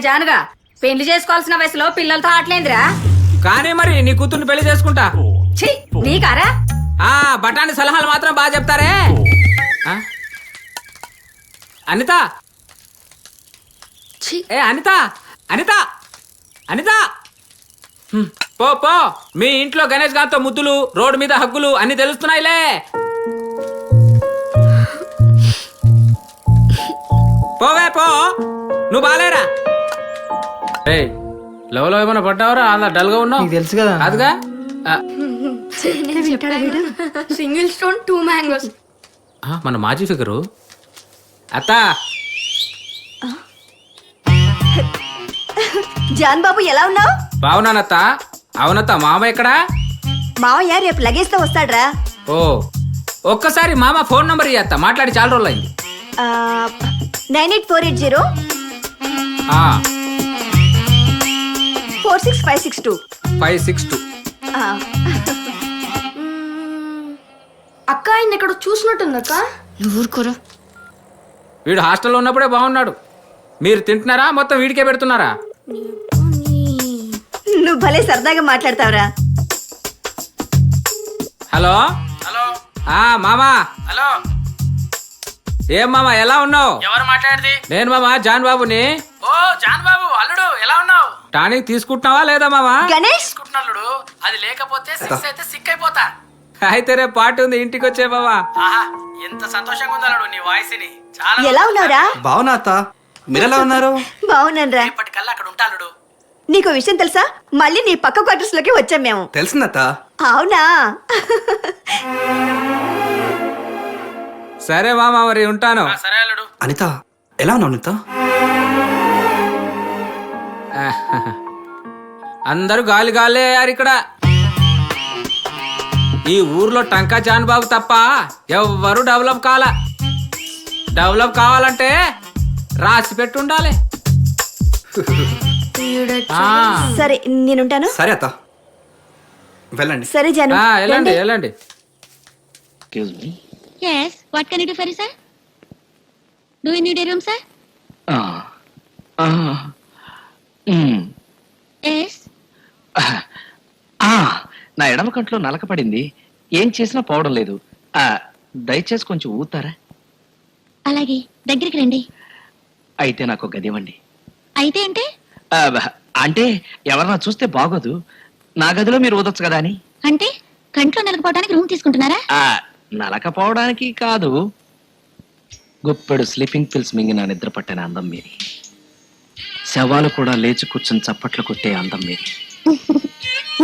జానుగా పెళ్లి చేసుకోవాల్సిన వయసులో పిల్లలతో ఆటలేందిరా? కానీ మరి నీ కూతుర్ని పెళ్లి చేసుకుంటా. ఛీ, నీకారా? బఠాని సలహాలు మాత్రం బాగా చెప్తారే. అనిత, ఏ అనిత, అనిత, అనిత, పో పో. మీ ఇంట్లో గణేష్ గారితో ముద్దులు, రోడ్డు మీద హగ్గులు అన్ని తెలుస్తున్నాయిలే. పోవే పో, నువ్వు బాలేరా. లెవెల్లో ఏమైనా పడ్డావరా? అలా డల్ గా ఉన్నావు. తెలుసు కదా. అదిగా సింగిల్ స్టోన్ 2 మ్యాంగోస్. మన మాజీ ఫిగరు అత్త. జాన్ బాబు ఎలా ఉన్నావు? బావునానత్త. అవునత్త, మామ ఎక్కడా? మావయ్య రేపు లగేజ్ తో వస్తాడ్రా. ఓ, ఒక్కసారి మామ ఫోన్ నంబర్ ఇయ్యత్త, మాట్లాడి చాలా రోజులు అయింది. 98480 46562 562. అక్క ఆయన ఇక్కడ చూసినట్టుందక్క. నువ్వు ఊరుకోరా. వీడు హాస్టల్లో ఉన్నప్పుడే బాగున్నాడు. మీరు తింటున్నారా? మొత్తం వీడికే పెడుతున్నారా? నువ్వు భలే సరదాగా మాట్లాడతావురా. Hello hello. మామా. హలో. ఏం మామా, ఎలా ఉన్నావు? ఎవరు మాట్లాడేది? నేను మామా జాన్ బాబుని. ఓ జాన్ బాబు, అల్లుడు ఎలా ఉన్నావు? టానిక్ తీసుకుంటున్నావా లేదా మామా? గణేష్ అల్లుడు, అది లేకపోతే సిక్ అయిపోతా. అయితే రేపు పార్టీ ఉంది, ఇంటికి వచ్చే బాబా. ఎంత సంతోషంగా ఉంది అల్లుడు నీ వాయిస్ ని. చాలా ఎలా ఉన్నావురా? బావునా అత్త, మీరెలా ఉన్నారు? బాగున్నానురా. ఇప్పటికల్లా అక్కడ ఉంటా అల్లుడు. నీకు విషయం తెలుసా? మళ్ళీ నీ పక్క క్వార్టర్స్ లోకి వచ్చాం మేము. తెలిసిందత్త. అవునా? సరే మామా, మరి ఉంటాను. సరే అల్లుడు. అనిత ఎలా ఉన్నావు? అనిత అందరూ గాలి గాలే అయ్యారు ఇక్కడ. ఈ ఊర్లో టంకా జాన్ బాబు తప్ప ఎవ్వరు డెవలప్ కావాలంటే రాసి పెట్టుండాలి. సరే నేనుంటాను. సరే అత్త, వెళ్ళండి. సరే జాను, వెళ్ళండి వెళ్ళండి. Yes, what can I do for you, sir? Do you need a room, sir? Yes. నా ఎడమ కంట్లో నలక పడింది, ఏం చేసినా పోవడం లేదు. దయచేసి కొంచెం ఊతారా? అలాగే, దగ్గరికి రండి. అయితే నాకు గది ఇవ్వండి. అయితే అంటే? అంటే ఎవరన్నా చూస్తే బాగోదు, నా గదిలో మీరు ఊదొచ్చు కదా అని. అంటే కంట్లో నలకపోవడానికి రూమ్ తీసుకుంటున్నారా? నలకపోవడానికి కాదు, గుప్పెడు స్లీపింగ్ పిల్స్ మింగిన నిద్ర పట్టిన అందం మీది. శవాలు కూడా లేచి కూర్చుని చప్పట్లు కొట్టే అందం మీది.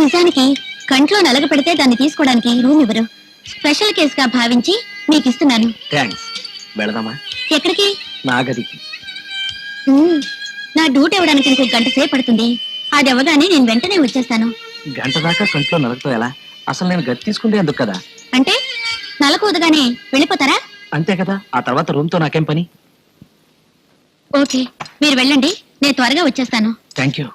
నిజానికి కంట్లో నలగ పెడితే దాన్ని తీసుకోవడానికి రూమ్ ఇవ్వరు. స్పెషల్ కేసుగా భావించి మీకు ఇస్తున్నాను. థ్యాంక్స్. వెళదామా? ఎక్కడికి? నా గదికి. నా డ్యూటీ ఇవ్వడానికి ఇంకో గంట సేపు పడుతుంది. అది అవ్వగానే నేను వెంటనే వచ్చేస్తాను. గంట దాకా కంట్లో నలగతో ఎలా? అసలు నేను గది తీసుకుంటే ఎందుకు కదా? అంటే నలకూదగానే వెళ్ళిపోతారా? అంతే కదా, ఆ తర్వాత రూమ్ తో నాకేం పని? ఓకే, మీరు వెళ్ళండి, నేను త్వరగా వచ్చేస్తాను. Thank you.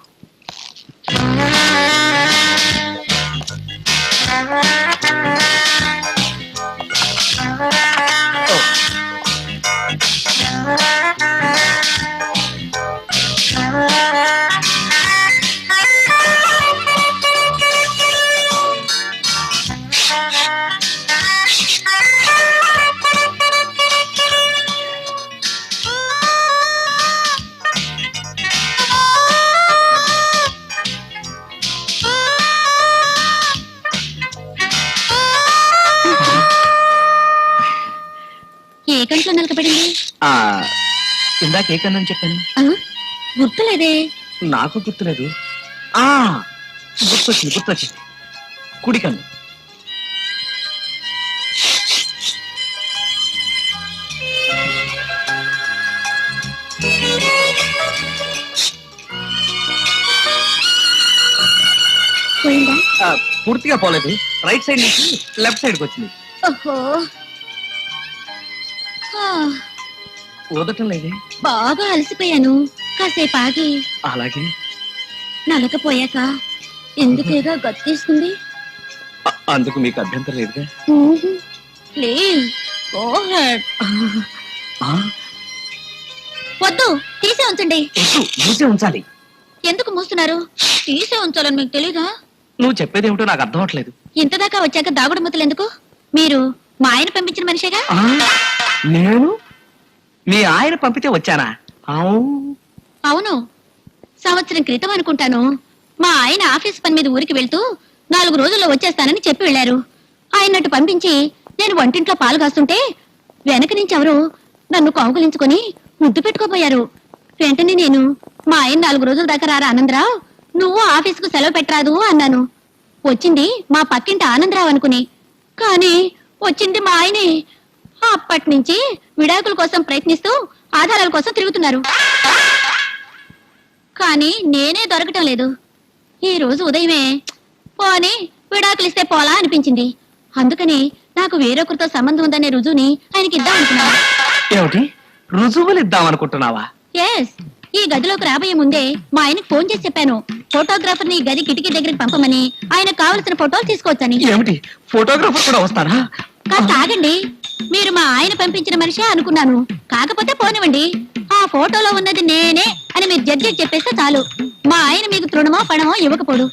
ఏ కంట్లో నలకపడింది? ఇందాక ఏ కన్నా చెప్పాను? గుర్తులేదే. నాకు గుర్తులేదు. గుర్తొచ్చింది. కుడి కన్ను. పూర్తిగా పోలేదు, రైట్ సైడ్ నుంచి లెఫ్ట్ సైడ్కి వచ్చింది. ఓహో, ఊదటం లేదే. బాగా అలసిపోయాను, కాసేపు ఆగి. అలాగే. నలకపోయాక ఎందుకేగా గతి తీసుకుంది. అందుకు మీకు అభ్యంతరం లేదుగా? Please go head. వద్దు, తీసే ఉంచండి. మూసే ఉంచాలి. ఎందుకు మూస్తున్నారు? తీసే ఉంచాలని మీకు తెలీదా? నువ్వు చెప్పేది ఏమిటో నాకు అర్థం అవట్లేదు. ఇంతదాకా వచ్చాక దాగుడు మూతలు ఎందుకు? మీరు మా ఆయన పంపించిన మనిషిగా? నేను మీ ఆయన పంపితే వచ్చానా? అవును, సంవత్సరం క్రితం అనుకుంటాను. మా ఆయన ఆఫీస్ పని మీద ఊరికి వెళ్తూ 4 రోజుల్లో వచ్చేస్తానని చెప్పి వెళ్లారు. ఆయన్నట్టు పంపించి నేను వంటింట్లో పాలు కాస్తుంటే వెనక నుంచి ఎవరు నన్ను కౌగులించుకొని ముద్దు పెట్టుకోపోయారు. వెంటనే నేను మా ఆయన 4 రోజుల దాకా రారా ఆనందరావు, నువ్వు ఆఫీసుకు సెలవు పెట్టరాదు అన్నాను. వచ్చింది మా పక్కింటి ఆనందరావు అనుకుని, కానీ వచ్చింది మా ఆయనే. అప్పటి నుంచి విడాకుల కోసం ప్రయత్నిస్తూ ఆధారాల కోసం తిరుగుతున్నారు. కానీ నేనే దొరకటం లేదు. ఈ రోజు ఉదయమే పోనీ విడాకులు ఇస్తే పోలా అనిపించింది. అందుకని నాకు వేరొకరితో సంబంధం ఉందనే రుజువుని ఆయనకి ఇద్దాం అనుకున్నాను. ఏమిటి, రుజువులు ఇద్దాం అనుకుంటున్నావా? ఎస్, ఈ గదిలోకి రాబోయే ముందే మా ఆయనకు ఫోన్ చేసి చెప్పాను, ఫోటోగ్రాఫర్ ని గది కిటికీ దగ్గరికి పంపమని, ఆయనకు కావలసిన ఫోటోలు తీసుకోవచ్చని. ఏమిటి, ఫోటోగ్రాఫర్ కూడా వస్తారా? కాస్త ఆగండి, మీరు మా ఆయన పంపించిన మనిషే అనుకున్నాను. కాకపోతే పోనివ్వండి, ఆ ఫోటోలో ఉన్నది నేనే అని మీరు జడ్జి చెప్పేస్తే చాలు. మా ఆయన మీకు తృణమో పణమో ఇవ్వకపోడు.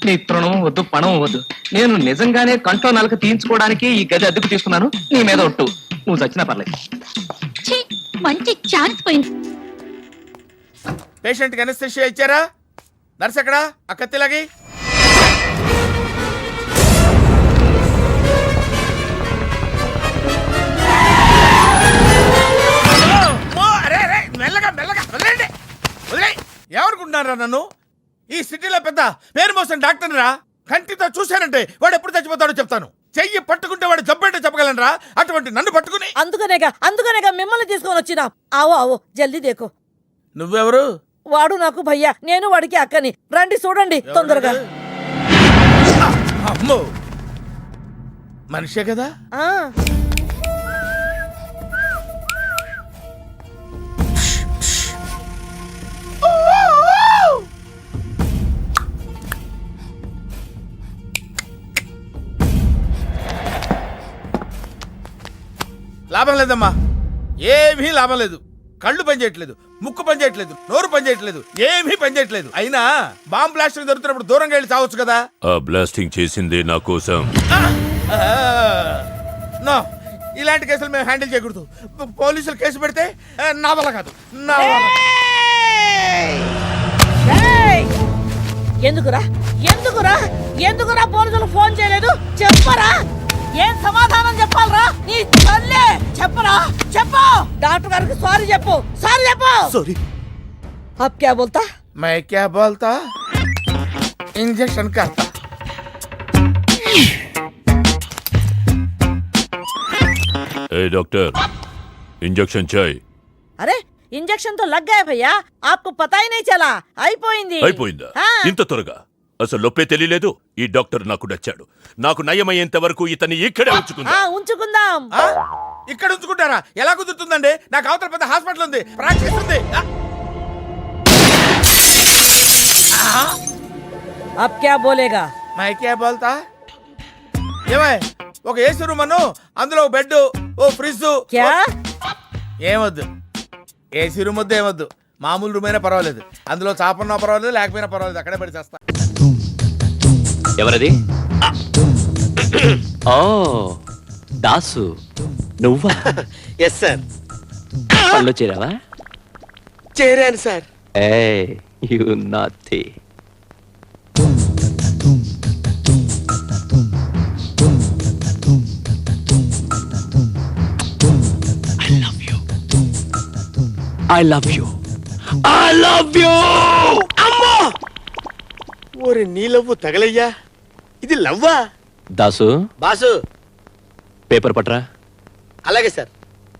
నీ తృణం వద్దు, పణం వద్దు. నేను నిజంగానే కంట్లో నలక తీయించుకోవడానికి ఈ గది అద్దెకు తీసుకున్నాను. నీ మీద ఒట్టు, నువ్వు చచ్చినా పర్లేదు. ఛీ, మంచి ఛాన్స్ పోయింది. పేషెంట్ కి అనస్థిషియా ఇచ్చారా? నర్స్ ఎక్కడా? ఆ కత్తిలాగి. మెల్లగా మెల్లగా వదిలేండి, వదిలే. ఏమనుకుంటున్నారా నన్ను? ఈ సిటీలో పెద్ద పేరు మోసిన డాక్టర్ రా. కంటితో చూశానంటే వాడు ఎప్పుడు చచ్చిపోతాడో చెప్తాను. చెయ్యి పట్టుకుంటే వాడు జబ్బేంటో చెప్పగలనరా? అటువంటి నన్ను పట్టుకుని అందుకనేగా మిమ్మల్ని తీసుకొని వచ్చినా. ఆవో ఆవో జల్దీ దేకో. నువ్వెవరు? వాడు నాకు భయ్యా, నేను వాడికి అక్కని. రండి చూడండి తొందరగా. అమ్మో, మనిషే కదా? ఆ లాభం లేదమ్మా, ఏమీ లాభం లేదు. కళ్ళు పనిచేయట్లేదు, ముక్కు పనిచేయట్లేదు, నోరు పనిచేయట్లేదు, ఏమీ పనిచేయట్లేదు. అయినా బాంబ్ బ్లాస్టింగ్ దొరుకుతున్నప్పుడు దూరంగా వెళ్ళి చావచ్చు కదా. ఆ బ్లాస్టింగ్ చేసింది నా కోసం. నో, ఇలాంటి కేసులు మేము హ్యాండిల్ చేయకూడదు. పోలీసులు కేసు పెడితే నా వల్ల కాదు, నా వల్ల. ఎందుకురా ఎందుకురా ఎందుకురా పోలీసులు ఫోన్ చేయలేదు? చెప్పరా, ఏం సమాధానం చెప్పాలరా? నీ తల్లే చెప్పరా, చెప్పు. డాక్టర్ గారికి సారీ చెప్పు, సారీ చెప్పు. సారీ. అబ్ క్యా బోల్తా? मैं क्या बोलता? इंजेक्शन करता. ए डॉक्टर, इंजेक्शन चाहिए. अरे ఇంజెక్షన్ తో లగ్ గయా భయ్యా, ఆప్కు పతా హీ నహీ చలా. అయిపోయింది. అయిపోయిందా? ఇంత త్వరగా? అసలు లోపే తెలియలేదు. ఈ డాక్టర్ నాకు నచ్చాడు. నాకు నయమయ్యేంత వరకు ఇతన్ని ఇక్కడే ఉంచుకుందాం. ఇక్కడ ఉంచుకుంటారా? ఎలా కుదురుతుందండి? నాకు అవతల పెద్ద హాస్పిటల్ ఉంది, ప్రాక్టీస్ ఉంది. అబ్ క్యా బోలేగా? मैं क्या बोलता? ఏమై, ఒక ఏసీ రూమ్ అను, అందులో బెడ్, ఓ ఫ్రిడ్జ్. క్యా? ఏమొద్దు, ఏసీ రూమ్ వద్దు, ఏమొద్దు. మామూలు రూమ్ అయినా పర్వాలేదు, అందులో చాపన్నా పర్వాలేదు, లేకపోయినా పర్వాలేదు, అక్కడే పడి చేస్తా. ఎవరది? ఓ దాసు, నువ్వా? Yes sir. పనిలో చేరావా? చేరాను సార్. ఏ యు నాటి. I love you. I love you. అమ్మో, ఓరి నీ లవ్వు తగలయ్యా. ఇది లవ్వా? దాసు, బాసు. పేపర్ పట్రా. అలాగే సార్.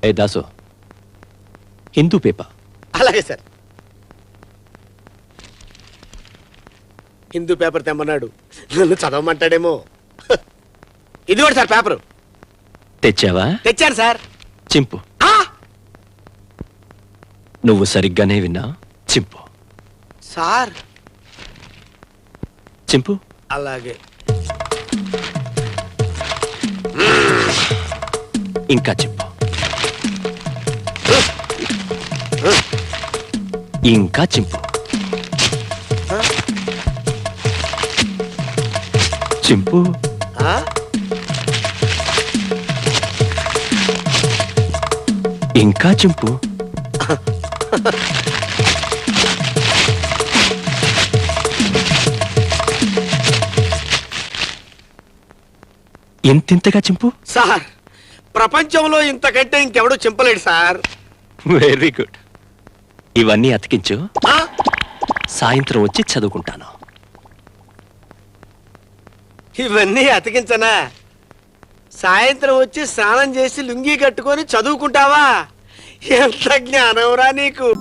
ఏ దాసు, హిందూ పేపర్. అలాగే సార్. హిందూ పేపర్ తెమ్మన్నాడు, నన్ను చదవమంటాడేమో. ఇది కూడా సార్ పేపరు. తెచ్చావా? తెచ్చాను సార్. చింపు. నువ్వు సరిగ్గానే విన్నా. చింపు సార్. చింపు. అలాగే. ఇంకా చింపు. ఇంకా చింపు. చింపు. ఆ? ఇంకా చింపు. ఇంతింతగా చింపు. సార్ ప్రపంచంలో ఇంతకంటే ఇంకెవడూ చింపలేడు సార్. Very good. ఇవన్నీ అతికించు. ఆ? సాయంత్రం వచ్చి చదువుకుంటాను. ఇవన్నీ అతికించనా? సాయంత్రం వచ్చి స్నానం చేసి లుంగీ కట్టుకొని చదువుకుంటావా? ఎంత జ్ఞానంరా నీకు.